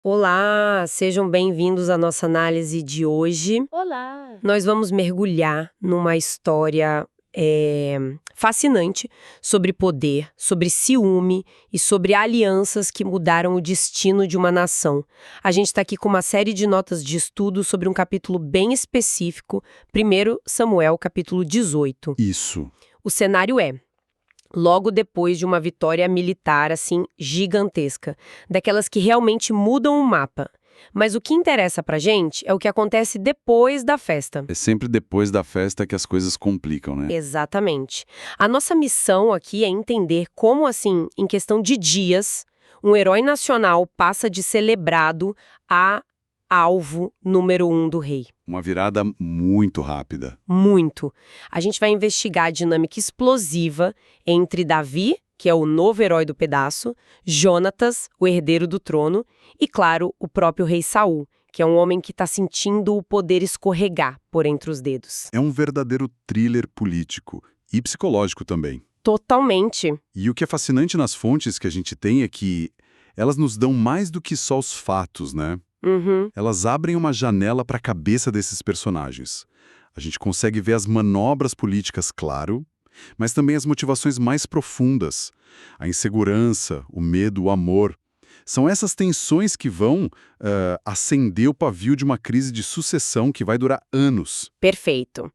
Olá, sejam bem-vindos à nossa análise de hoje. Olá! Nós vamos mergulhar numa história fascinante sobre poder, sobre ciúme e sobre alianças que mudaram o destino de uma nação. A gente está aqui com uma série de notas de estudo sobre um capítulo bem específico, 1 Samuel, capítulo 18. Isso. O cenário é: logo depois de uma vitória militar, assim, gigantesca, daquelas que realmente mudam o mapa. Mas o que interessa pra gente é o que acontece depois da festa. É sempre depois da festa que as coisas complicam, né? Exatamente. A nossa missão aqui é entender como, assim, em questão de dias, um herói nacional passa de celebrado a alvo número 1 do rei. Uma virada muito rápida. Muito. A gente vai investigar a dinâmica explosiva entre Davi, que é o novo herói do pedaço, Jonatas, o herdeiro do trono, e, claro, o próprio rei Saul, que é um homem que está sentindo o poder escorregar por entre os dedos. É um verdadeiro thriller político e psicológico também. Totalmente. E o que é fascinante nas fontes que a gente tem é que elas nos dão mais do que só os fatos, né? Uhum. Elas abrem uma janela para a cabeça desses personagens. A gente consegue ver as manobras políticas, claro, mas também as motivações mais profundas. A insegurança, o medo, o amor. São essas tensões que vão acender o pavio de uma crise de sucessão que vai durar anos. Perfeito.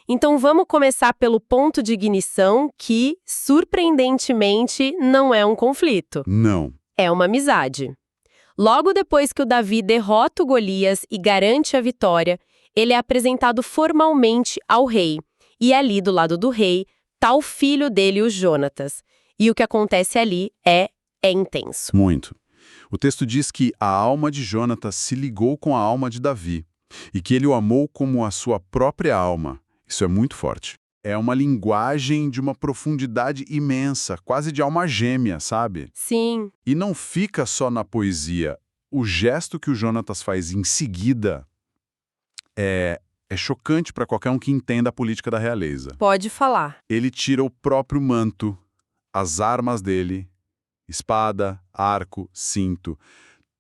Então vamos começar pelo ponto de ignição que, surpreendentemente, não é um conflito. Não. É uma amizade. Logo depois que o Davi derrota o Golias e garante a vitória, ele é apresentado formalmente ao rei. E ali, do lado do rei, tá o filho dele, o Jonatas. E o que acontece ali é intenso. Muito. O texto diz que a alma de Jonatas se ligou com a alma de Davi e que ele o amou como a sua própria alma. Isso é muito forte. É uma linguagem de uma profundidade imensa, quase de alma gêmea, sabe? Sim, E não fica só na poesia. O gesto que o Jonatas faz em seguida é chocante para qualquer um que entenda a política da realeza. pode falar. Ele tira o próprio manto, as armas dele, espada, arco, cinto,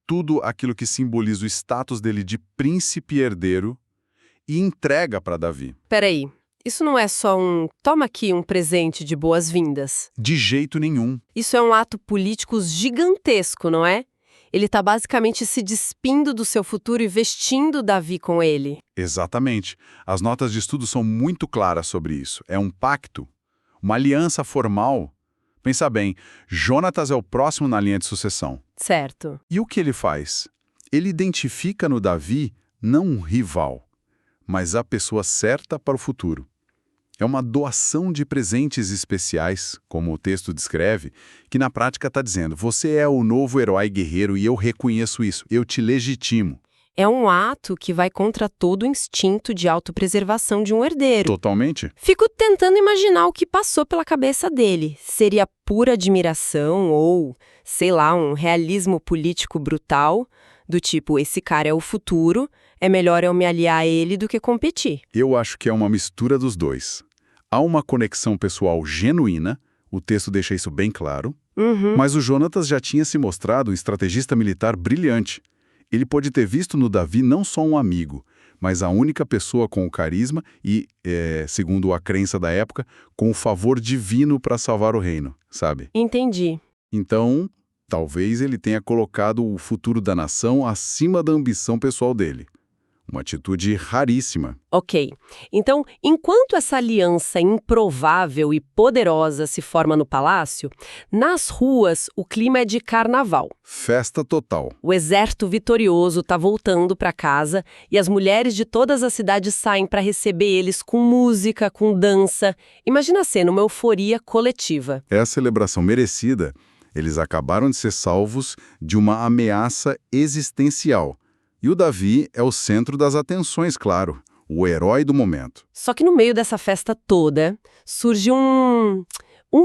tudo aquilo que simboliza o status dele de príncipe herdeiro e entrega para Davi. Peraí, isso não é só toma aqui um presente de boas-vindas. De jeito nenhum. Isso é um ato político gigantesco, não é? Ele está basicamente se despindo do seu futuro e vestindo Davi com ele. Exatamente. As notas de estudo são muito claras sobre isso. É um pacto, uma aliança formal. Pensa bem, Jonatas é o próximo na linha de sucessão. Certo. E o que ele faz? Ele identifica no Davi não um rival, mas a pessoa certa para o futuro. É uma doação de presentes especiais, como o texto descreve, que na prática está dizendo: você é o novo herói guerreiro e eu reconheço isso, eu te legitimo. É um ato que vai contra todo o instinto de autopreservação de um herdeiro. Totalmente. Fico tentando imaginar o que passou pela cabeça dele. Seria pura admiração ou, sei lá, um realismo político brutal, do tipo, esse cara é o futuro, é melhor eu me aliar a ele do que competir. Eu acho que é uma mistura dos dois. Há uma conexão pessoal genuína, o texto deixa isso bem claro, mas o Jonatas já tinha se mostrado um estrategista militar brilhante. Ele pode ter visto no Davi não só um amigo, mas a única pessoa com o carisma e, segundo a crença da época, com o favor divino para salvar o reino, sabe? Entendi. Então, talvez ele tenha colocado o futuro da nação acima da ambição pessoal dele. Uma atitude raríssima. Ok. Então, enquanto essa aliança improvável e poderosa se forma no palácio, nas ruas o clima é de carnaval. Festa total. O exército vitorioso está voltando para casa e as mulheres de todas as cidades saem para receber eles com música, com dança. Imagina a cena, uma euforia coletiva. É a celebração merecida. Eles acabaram de ser salvos de uma ameaça existencial. E o Davi é o centro das atenções, claro, o herói do momento. Só que no meio dessa festa toda, surge um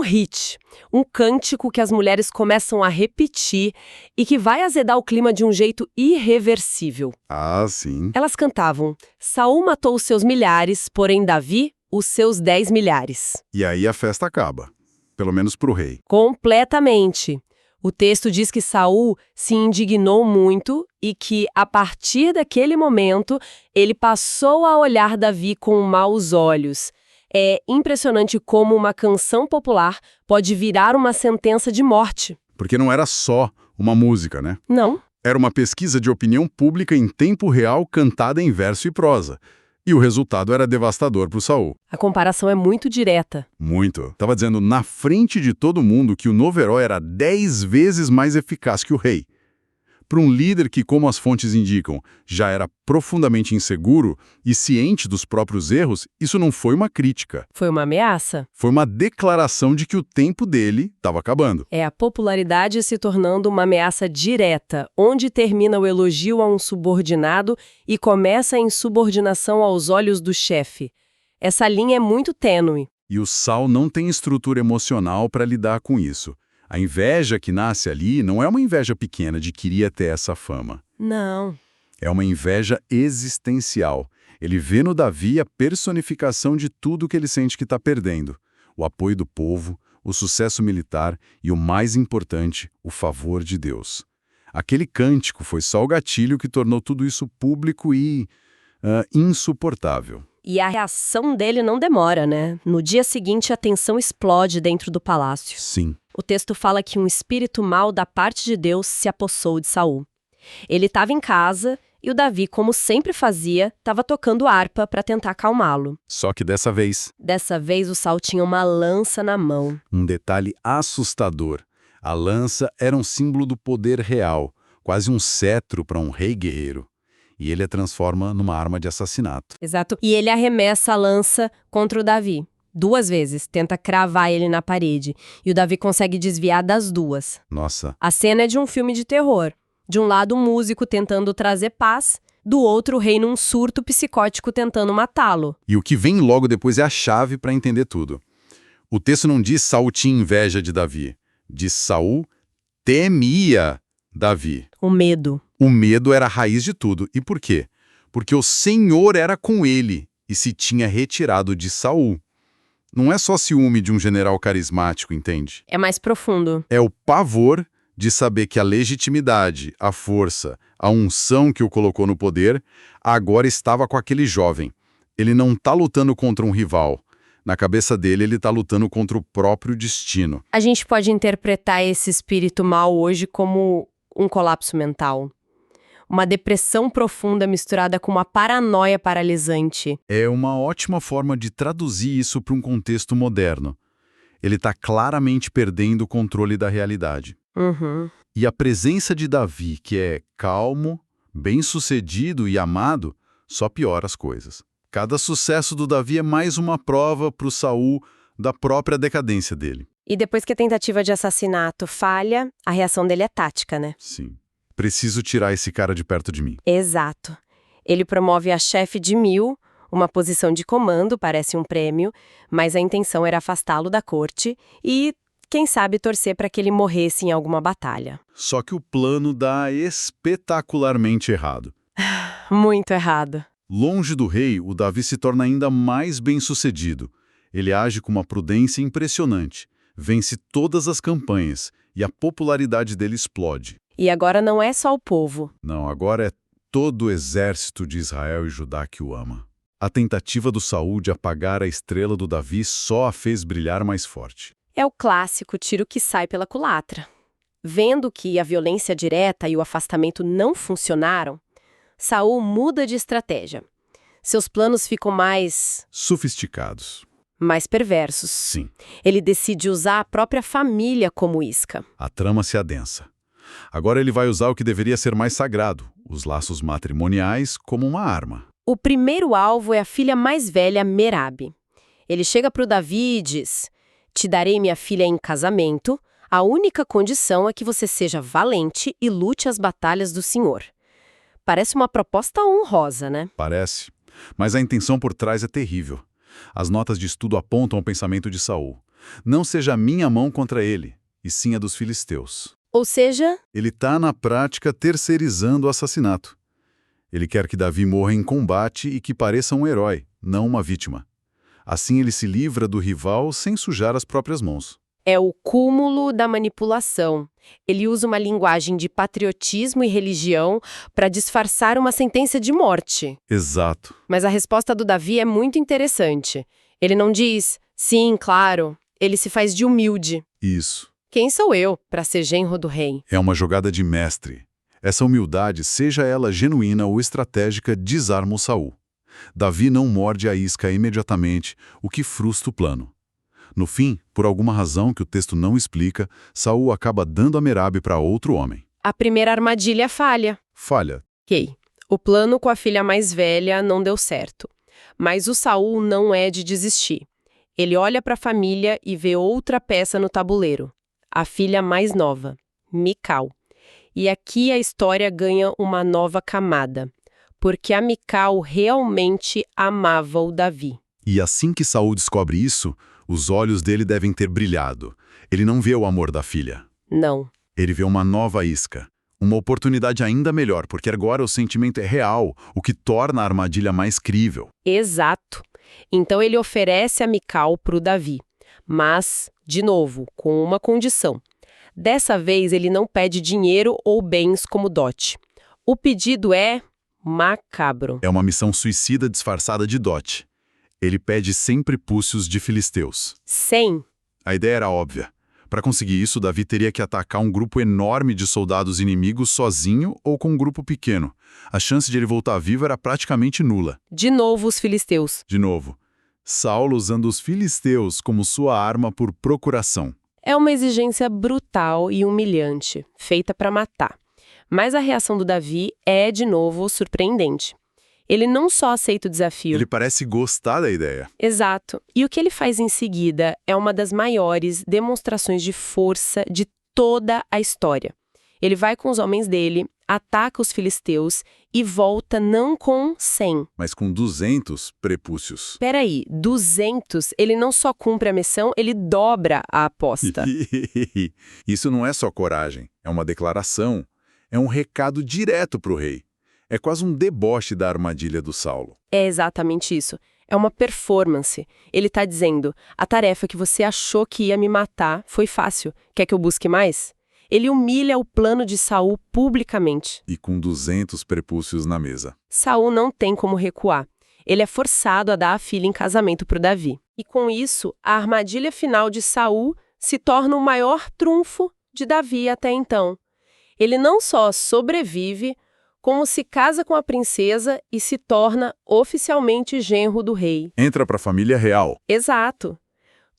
hit, um cântico que as mulheres começam a repetir e que vai azedar o clima de um jeito irreversível. Ah, sim. Elas cantavam: Saul matou os seus milhares, porém Davi, os seus 10 milhares. E aí a festa acaba, pelo menos para o rei. Completamente. O texto diz que Saul se indignou muito e que, a partir daquele momento, ele passou a olhar Davi com maus olhos. É impressionante como uma canção popular pode virar uma sentença de morte. Porque não era só uma música, né? Não. Era uma pesquisa de opinião pública em tempo real cantada em verso e prosa. E o resultado era devastador para o Saul. A comparação é muito direta. Muito. Tava dizendo na frente de todo mundo que o novo herói era 10 vezes mais eficaz que o rei. Para um líder que, como as fontes indicam, já era profundamente inseguro e ciente dos próprios erros, isso não foi uma crítica. Foi uma ameaça. Foi uma declaração de que o tempo dele estava acabando. É a popularidade se tornando uma ameaça direta, onde termina o elogio a um subordinado e começa a insubordinação aos olhos do chefe. Essa linha é muito tênue. E o Saul não tem estrutura emocional para lidar com isso. A inveja que nasce ali não é uma inveja pequena de queria ter essa fama. Não. É uma inveja existencial. Ele vê no Davi a personificação de tudo que ele sente que está perdendo. O apoio do povo, o sucesso militar e, o mais importante, o favor de Deus. Aquele cântico foi só o gatilho que tornou tudo isso público e insuportável. E a reação dele não demora, né? No dia seguinte, a tensão explode dentro do palácio. Sim. O texto fala que um espírito mau da parte de Deus se apossou de Saul. Ele estava em casa e o Davi, como sempre fazia, estava tocando harpa para tentar acalmá-lo. Só que dessa vez... Dessa vez, o Saul tinha uma lança na mão. Um detalhe assustador. A lança era um símbolo do poder real, quase um cetro para um rei guerreiro. E ele a transforma numa arma de assassinato. Exato. E ele arremessa a lança contra o Davi. 2 vezes, tenta cravar ele na parede. E o Davi consegue desviar das 2. Nossa. A cena é de um filme de terror. De um lado, um músico tentando trazer paz, do outro, o rei num surto psicótico tentando matá-lo. E o que vem logo depois é a chave para entender tudo. O texto não diz Saul tinha inveja de Davi. Diz Saul temia Davi. O medo. O medo era a raiz de tudo. E por quê? Porque o Senhor era com ele e se tinha retirado de Saul. Não é só ciúme de um general carismático, entende? É mais profundo. É o pavor de saber que a legitimidade, a força, a unção que o colocou no poder, agora estava com aquele jovem. Ele não está lutando contra um rival. Na cabeça dele, ele está lutando contra o próprio destino. A gente pode interpretar esse espírito mau hoje como um colapso mental. Uma depressão profunda misturada com uma paranoia paralisante. É uma ótima forma de traduzir isso para um contexto moderno. Ele está claramente perdendo o controle da realidade. Uhum. E a presença de Davi, que é calmo, bem-sucedido e amado, só piora as coisas. Cada sucesso do Davi é mais uma prova para o Saul da própria decadência dele. E depois que a tentativa de assassinato falha, a reação dele é tática, né? Sim. Preciso tirar esse cara de perto de mim. Exato. Ele promove a chefe de 1000, uma posição de comando, parece um prêmio, mas a intenção era afastá-lo da corte e, quem sabe, torcer para que ele morresse em alguma batalha. Só que o plano dá espetacularmente errado. Muito errado. Longe do rei, o Davi se torna ainda mais bem-sucedido. Ele age com uma prudência impressionante, vence todas as campanhas e a popularidade dele explode. E agora não é só o povo. Não, agora é todo o exército de Israel e Judá que o ama. A tentativa do Saul de apagar a estrela do Davi só a fez brilhar mais forte. É o clássico tiro que sai pela culatra. Vendo que a violência direta e o afastamento não funcionaram, Saul muda de estratégia. Seus planos ficam mais Sofisticados. perversos. Sim. Ele decide usar a própria família como isca. A trama se adensa. Agora ele vai usar o que deveria ser mais sagrado, os laços matrimoniais, como uma arma. O primeiro alvo é a filha mais velha, Merabe. Ele chega para o Davi e diz: "Te darei minha filha em casamento, a única condição é que você seja valente e lute as batalhas do Senhor." Parece uma proposta honrosa, né? Parece. Mas a intenção por trás é terrível. As notas de estudo apontam ao pensamento de Saul. Não seja a minha mão contra ele, e sim a dos filisteus. Ou seja, Ele está, na prática, terceirizando o assassinato. Ele quer que Davi morra em combate e que pareça um herói, não uma vítima. Assim ele se livra do rival sem sujar as próprias mãos. É o cúmulo da manipulação. Ele usa uma linguagem de patriotismo e religião para disfarçar uma sentença de morte. Exato. Mas a resposta do Davi é muito interessante. Ele não diz, sim, claro. Ele se faz de humilde. Isso. Quem sou eu para ser genro do rei? É uma jogada de mestre. Essa humildade, seja ela genuína ou estratégica, desarma o Saul. Davi não morde a isca imediatamente, o que frustra o plano. No fim, por alguma razão que o texto não explica, Saul acaba dando a Merabe para outro homem. A primeira armadilha falha. Falha. Ok. O plano com a filha mais velha não deu certo. Mas o Saul não é de desistir. Ele olha para a família e vê outra peça no tabuleiro. A filha mais nova, Mical. E aqui a história ganha uma nova camada. Porque a Mical realmente amava o Davi. E assim que Saul descobre isso, os olhos dele devem ter brilhado. Ele não vê o amor da filha. Não. Ele vê uma nova isca. Uma oportunidade ainda melhor, porque agora o sentimento é real, o que torna a armadilha mais crível. Exato. Então ele oferece a Mical para o Davi. Mas, de novo, com uma condição. Dessa vez ele não pede dinheiro ou bens como dote. O pedido é macabro. É uma missão suicida disfarçada de dote. Ele pede 100 prepúcios de filisteus. 100. A ideia era óbvia. Para conseguir isso, Davi teria que atacar um grupo enorme de soldados inimigos sozinho ou com um grupo pequeno. A chance de ele voltar vivo era praticamente nula. De novo os filisteus. De novo, Saulo usando os filisteus como sua arma por procuração. É uma exigência brutal e humilhante, feita para matar. Mas a reação do Davi é, de novo, surpreendente. Ele não só aceita o desafio. Ele parece gostar da ideia. Exato. E o que ele faz em seguida é uma das maiores demonstrações de força de toda a história. Ele vai com os homens dele, ataca os filisteus e volta não com 100. Mas com 200 prepúcios. Peraí, 200, ele não só cumpre a missão, ele dobra a aposta. Isso não é só coragem, é uma declaração. É um recado direto para o rei. É quase um deboche da armadilha do Saulo. É exatamente isso. É uma performance. Ele está dizendo, a tarefa que você achou que ia me matar foi fácil. Quer que eu busque mais? Ele humilha o plano de Saul publicamente. E com 200 prepúcios na mesa. Saul não tem como recuar. Ele é forçado a dar a filha em casamento para o Davi. E com isso, a armadilha final de Saul se torna o maior trunfo de Davi até então. Ele não só sobrevive, como se casa com a princesa e se torna oficialmente genro do rei. Entra para a família real. Exato.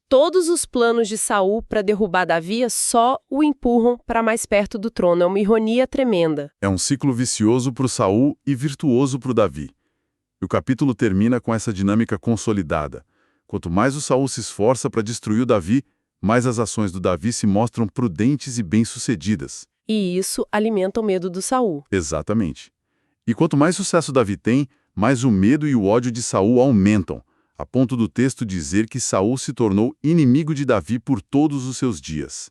Todos os planos de Saul para derrubar Davi só o empurram para mais perto do trono. É uma ironia tremenda. É um ciclo vicioso para o Saul e virtuoso para o Davi. E o capítulo termina com essa dinâmica consolidada. Quanto mais o Saul se esforça para destruir o Davi, mais as ações do Davi se mostram prudentes e bem-sucedidas. E isso alimenta o medo do Saul. Exatamente. E quanto mais sucesso Davi tem, mais o medo e o ódio de Saul aumentam, a ponto do texto dizer que Saul se tornou inimigo de Davi por todos os seus dias.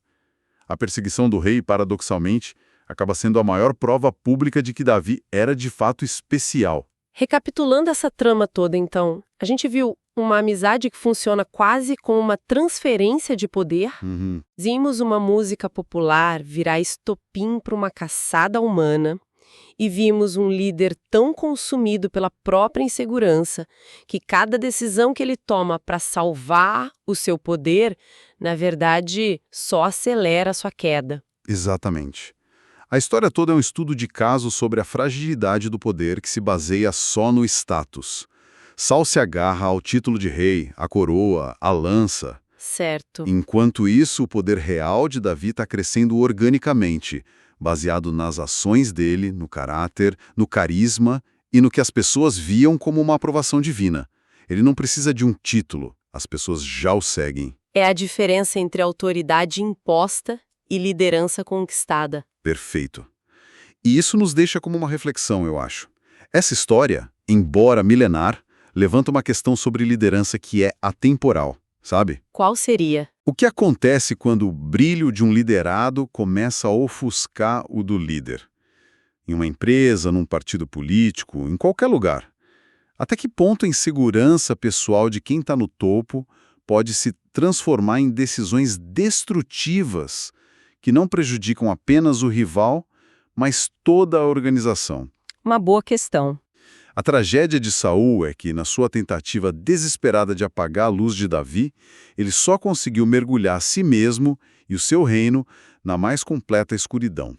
A perseguição do rei, paradoxalmente, acaba sendo a maior prova pública de que Davi era de fato especial. Recapitulando essa trama toda, então, a gente viu uma amizade que funciona quase como uma transferência de poder. Vimos uma música popular virar estopim para uma caçada humana. E vimos um líder tão consumido pela própria insegurança que cada decisão que ele toma para salvar o seu poder, na verdade, só acelera a sua queda. Exatamente. A história toda é um estudo de caso sobre a fragilidade do poder que se baseia só no status. Saul se agarra ao título de rei, à coroa, à lança. Certo. Enquanto isso, o poder real de Davi está crescendo organicamente, baseado nas ações dele, no caráter, no carisma e no que as pessoas viam como uma aprovação divina. Ele não precisa de um título, as pessoas já o seguem. É a diferença entre autoridade imposta e liderança conquistada. Perfeito. E isso nos deixa como uma reflexão, eu acho. Essa história, embora milenar, levanta uma questão sobre liderança que é atemporal, sabe? Qual seria? O que acontece quando o brilho de um liderado começa a ofuscar o do líder? Em uma empresa, num partido político, em qualquer lugar. Até que ponto a insegurança pessoal de quem está no topo pode se transformar em decisões destrutivas que não prejudicam apenas o rival, mas toda a organização. Uma boa questão. A tragédia de Saul é que, na sua tentativa desesperada de apagar a luz de Davi, ele só conseguiu mergulhar a si mesmo e o seu reino na mais completa escuridão.